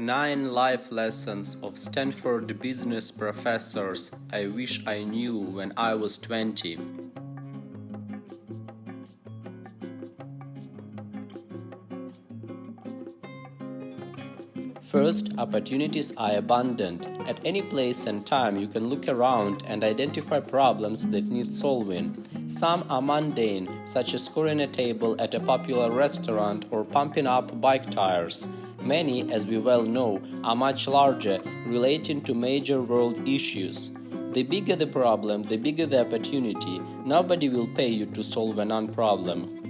9 life lessons of Stanford business professors I wish I knew when I was 20. First, opportunities are abundant. At any place and time, you can look around and identify problems that need solving. Some are mundane, such as scoring a table at a popular restaurant or pumping up bike tires. Many, as we well know, are much larger, relating to major world issues. The bigger the problem, the bigger the opportunity. Nobody will pay you to solve a non-problem.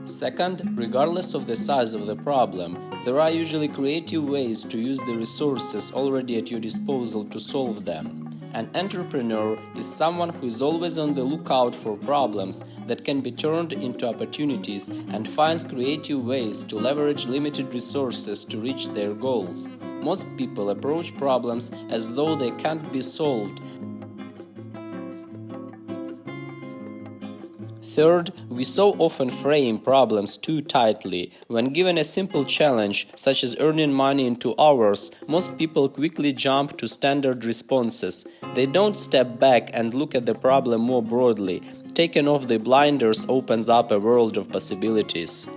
Second, regardless of the size of the problem, there are usually creative ways to use the resources already at your disposal to solve them. An entrepreneur is someone who is always on the lookout for problems that can be turned into opportunities and finds creative ways to leverage limited resources to reach their goals. Most people approach problems as though they can't be solved. Third, we so often frame problems too tightly. When given a simple challenge, such as earning money in 2 hours, most people quickly jump to standard responses. They don't step back and look at the problem more broadly. Taking off the blinders opens up a world of possibilities.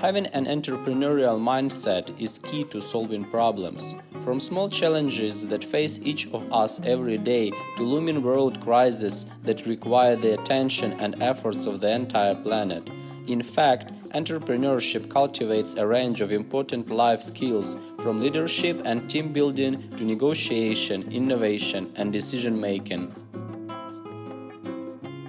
Having an entrepreneurial mindset is key to solving problems. From small challenges that face each of us every day to looming world crises that require the attention and efforts of the entire planet. In fact, entrepreneurship cultivates a range of important life skills, from leadership and team building to negotiation, innovation, and decision-making.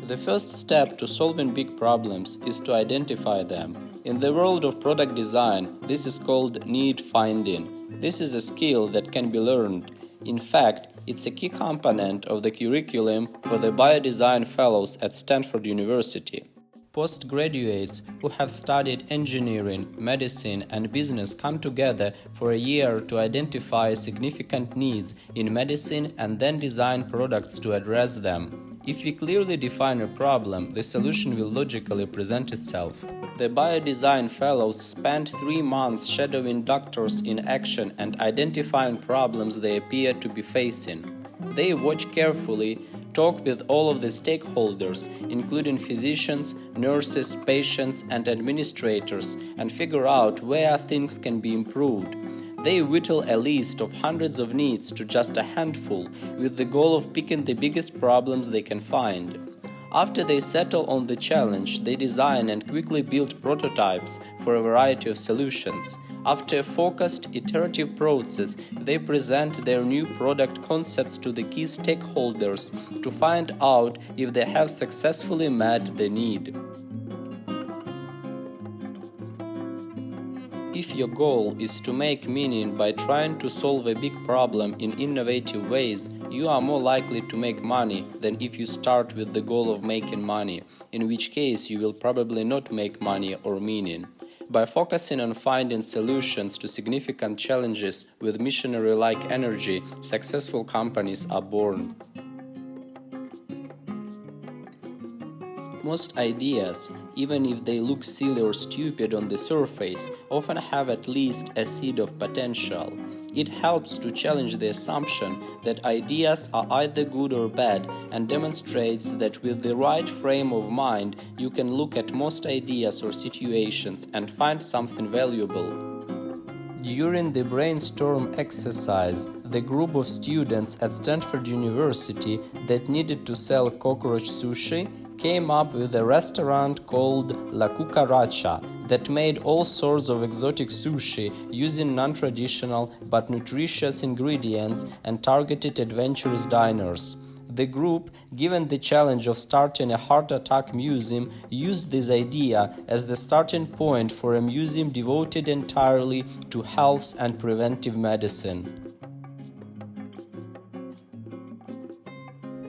The first step to solving big problems is to identify them. In the world of product design, this is called need finding. This is a skill that can be learned. In fact, it's a key component of the curriculum for the biodesign fellows at Stanford University. Postgraduates who have studied engineering, medicine, and business come together for a year to identify significant needs in medicine and then design products to address them. If we clearly define a problem, the solution will logically present itself. The biodesign fellows spend 3 months shadowing doctors in action and identifying problems they appear to be facing. They watch carefully, talk with all of the stakeholders, including physicians, nurses, patients, and administrators, and figure out where things can be improved. They whittle a list of hundreds of needs to just a handful, with the goal of picking the biggest problems they can find. After they settle on the challenge, they design and quickly build prototypes for a variety of solutions. After a focused, iterative process, they present their new product concepts to the key stakeholders to find out if they have successfully met the need. If your goal is to make meaning by trying to solve a big problem in innovative ways, you are more likely to make money than if you start with the goal of making money, in which case you will probably not make money or meaning. By focusing on finding solutions to significant challenges with missionary-like energy, successful companies are born. Most ideas, even if they look silly or stupid on the surface, often have at least a seed of potential. It helps to challenge the assumption that ideas are either good or bad and demonstrates that with the right frame of mind, you can look at most ideas or situations and find something valuable. During the brainstorm exercise, the group of students at Stanford University that needed to sell cockroach sushi came up with a restaurant called La Cucaracha that made all sorts of exotic sushi using non-traditional but nutritious ingredients and targeted adventurous diners. The group, given the challenge of starting a heart attack museum, used this idea as the starting point for a museum devoted entirely to health and preventive medicine.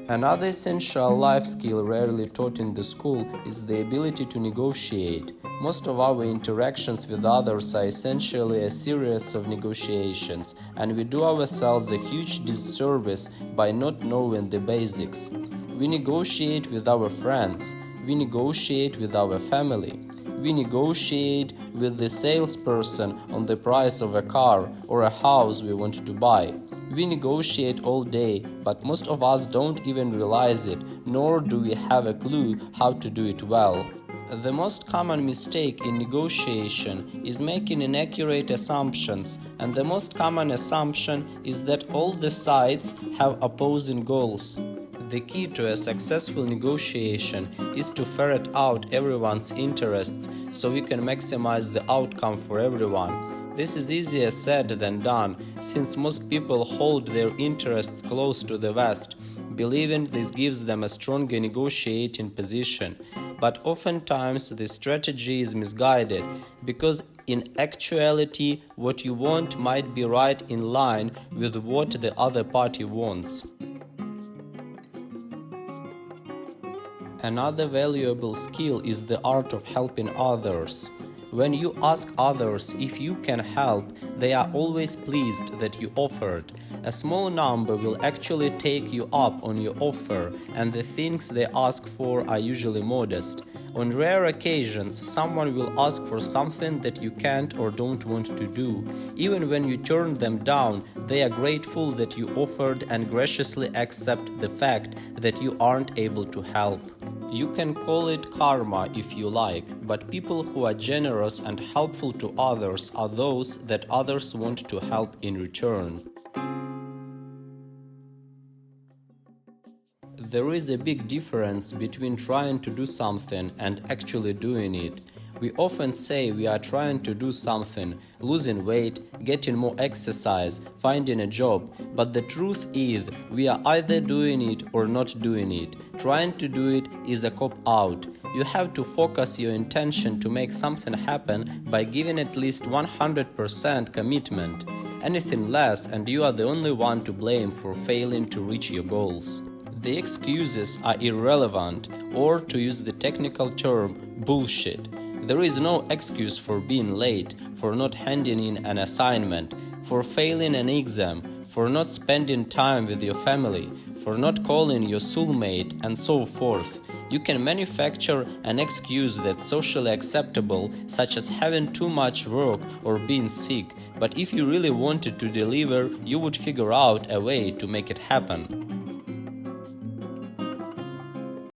Another essential life skill rarely taught in the school is the ability to negotiate. Most of our interactions with others are essentially a series of negotiations, and we do ourselves a huge disservice by not knowing the basics. We negotiate with our friends, we negotiate with our family, We negotiate with the salesperson on the price of a car or a house we want to buy. We negotiate all day, but most of us don't even realize it, nor do we have a clue how to do it well. The most common mistake in negotiation is making inaccurate assumptions, and the most common assumption is that all the sides have opposing goals. The key to a successful negotiation is to ferret out everyone's interests so you can maximize the outcome for everyone. This is easier said than done, since most people hold their interests close to the vest, believing this gives them a stronger negotiating position. But oftentimes this strategy is misguided, because in actuality what you want might be right in line with what the other party wants. Another valuable skill is the art of helping others. When you ask others if you can help, they are always pleased that you offered. A small number will actually take you up on your offer, and the things they ask for are usually modest. On rare occasions, someone will ask for something that you can't or don't want to do. Even when you turn them down, they are grateful that you offered and graciously accept the fact that you aren't able to help. You can call it karma if you like, but people who are generous and helpful to others are those that others want to help in return. There is a big difference between trying to do something and actually doing it. We often say we are trying to do something, losing weight, getting more exercise, finding a job, but the truth is we are either doing it or not doing it. Trying to do it is a cop-out. You have to focus your intention to make something happen by giving at least 100% commitment. Anything less and you are the only one to blame for failing to reach your goals. The excuses are irrelevant, or to use the technical term, bullshit. There is no excuse for being late, for not handing in an assignment, for failing an exam, for not spending time with your family, for not calling your soulmate, and so forth. You can manufacture an excuse that's socially acceptable, such as having too much work or being sick, but if you really wanted to deliver, you would figure out a way to make it happen.